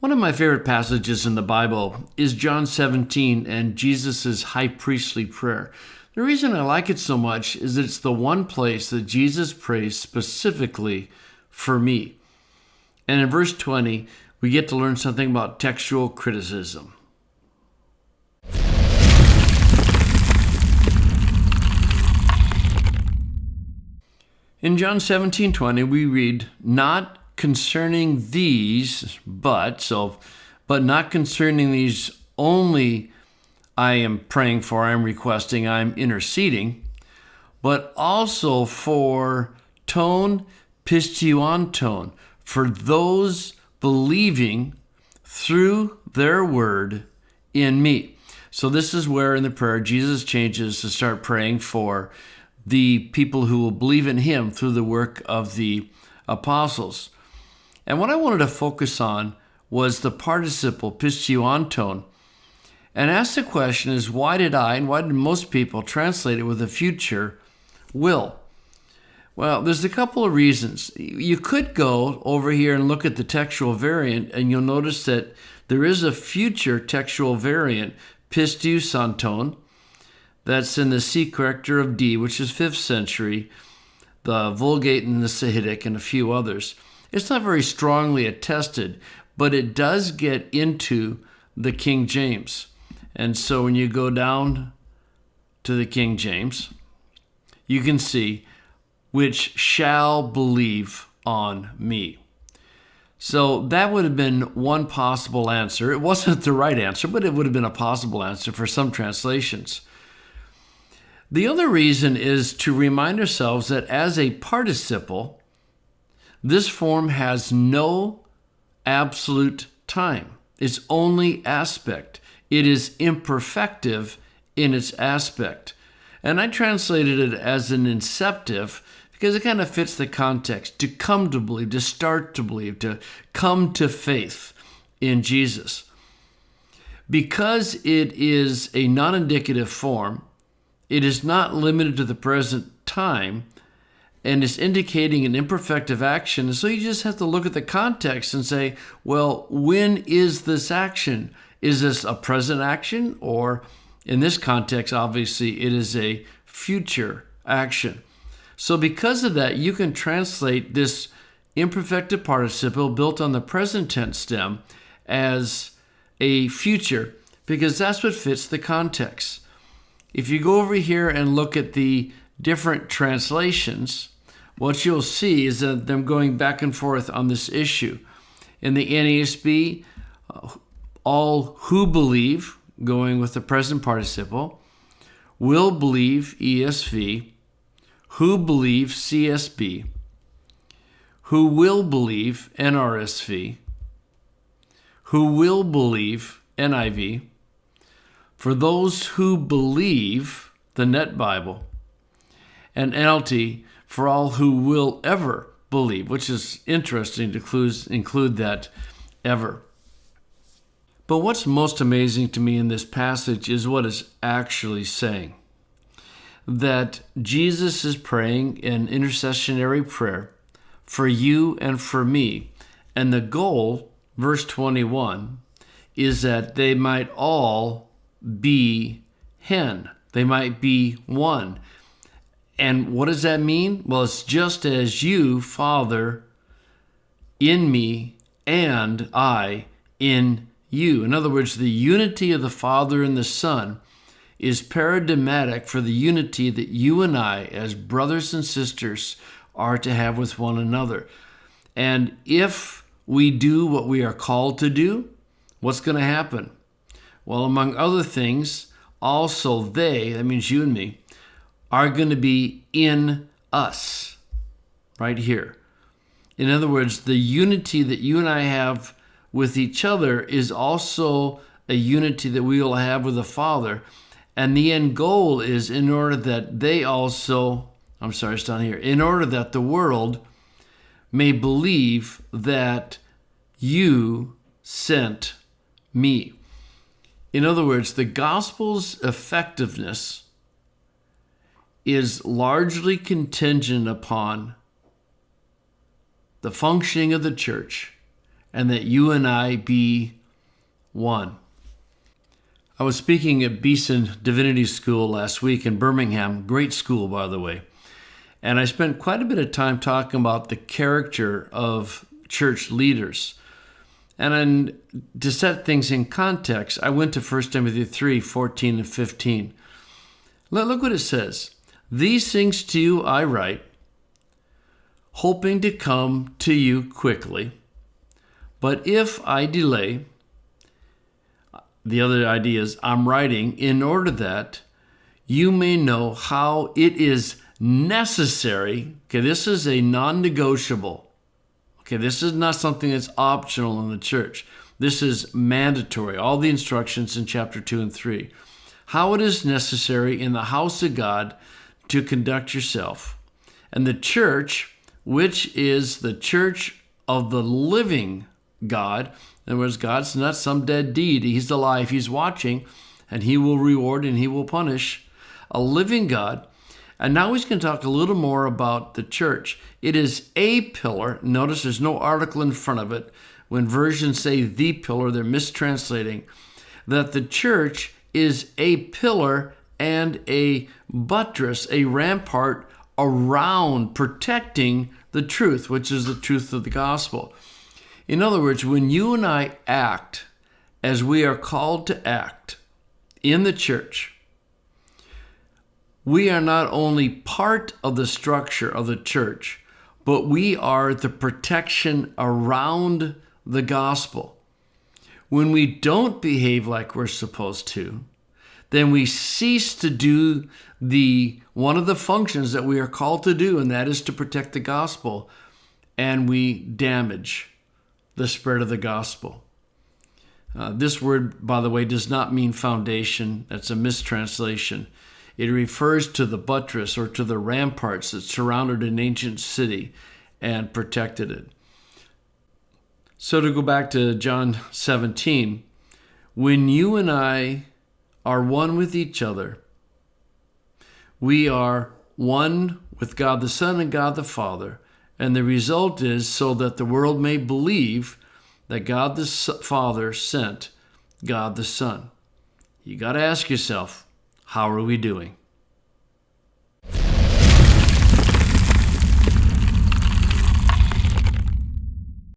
One of my favorite passages in the Bible is John 17 and Jesus' high priestly prayer. The reason I like it so much is that it's the one place that Jesus prays specifically for me. And in verse 20, we get to learn something about textual criticism. In John 17:20, we read, "Not concerning these, but not concerning these only I am praying for, I'm requesting, I'm interceding, but also for pistion, for those believing through their word in me." So this is where in the prayer Jesus changes to start praying for the people who will believe in him through the work of the apostles. And what I wanted to focus on was the participle pistion, and ask the question is, why did most people translate it with a future will? Well, there's a couple of reasons. You could go over here and look at the textual variant, and you'll notice that there is a future textual variant, pistiusanton, that's in the C corrector of D, which is 5th century, the Vulgate and the Sahidic, and a few others. It's not very strongly attested, but it does get into the King James. And so when you go down to the King James, you can see, "which shall believe on me." So that would have been one possible answer. It wasn't the right answer, but it would have been a possible answer for some translations. The other reason is to remind ourselves that as a participle, this form has no absolute time. It's only aspect. It is imperfective in its aspect. And I translated it as an inceptive because it kind of fits the context. To come to believe, to start to believe, to come to faith in Jesus. Because it is a non-indicative form, it is not limited to the present time, and it's indicating an imperfective action. And so you just have to look at the context and say, well, when is this action? Is this a present action? Or in this context, obviously, it is a future action. So because of that, you can translate this imperfective participle built on the present tense stem as a future, because that's what fits the context. If you go over here and look at the different translations, what you'll see is that them going back and forth on this issue. In the NASB, all who believe, going with the present participle, will believe, ESV, who believe, CSB, who will believe, NRSV, who will believe, NIV, for those who believe, the Net Bible, and NLT, for all who will ever believe, which is interesting to include that ever. But what's most amazing to me in this passage is what it's actually saying. That Jesus is praying an intercessionary prayer for you and for me. And the goal, verse 21, is that they might all be hen. They might be one. And what does that mean? Well, it's just as you, Father, in me, and I in you. In other words, the unity of the Father and the Son is paradigmatic for the unity that you and I, as brothers and sisters, are to have with one another. And if we do what we are called to do, what's going to happen? Well, among other things, also they, that means you and me, are going to be in us, right here. In other words, the unity that you and I have with each other is also a unity that we will have with the Father. And the end goal is in order that in order that the world may believe that you sent me. In other words, the gospel's effectiveness is largely contingent upon the functioning of the church and that you and I be one. I was speaking at Beeson Divinity School last week in Birmingham, great school, by the way. And I spent quite a bit of time talking about the character of church leaders. And to set things in context, I went to 1 Timothy 3:14 and 15. Look what it says. These things to you I write, hoping to come to you quickly. But if I delay, the other idea is I'm writing in order that you may know how it is necessary. Okay, this is a non-negotiable. Okay, this is not something that's optional in the church. This is mandatory. All the instructions in chapter 2 and 3. How it is necessary in the house of God to conduct yourself. And the church, which is the church of the living God. In other words, God's not some dead deity. He's alive. He's watching, and he will reward and he will punish. A living God. And now he's going to talk a little more about the church. It is a pillar. Notice there's no article in front of it. When versions say the pillar, they're mistranslating. That the church is a pillar and a buttress, a rampart around protecting the truth, which is the truth of the gospel. In other words, when you and I act as we are called to act in the church, we are not only part of the structure of the church, but we are the protection around the gospel. When we don't behave like we're supposed to, then we cease to do one of the functions that we are called to do, and that is to protect the gospel, and we damage the spread of the gospel. This word, by the way, does not mean foundation. That's a mistranslation. It refers to the buttress or to the ramparts that surrounded an ancient city and protected it. So to go back to John 17, when you and I are one with each other, we are one with God the Son and God the Father. And the result is so that the world may believe that God the Father sent God the Son. You got to ask yourself, how are we doing?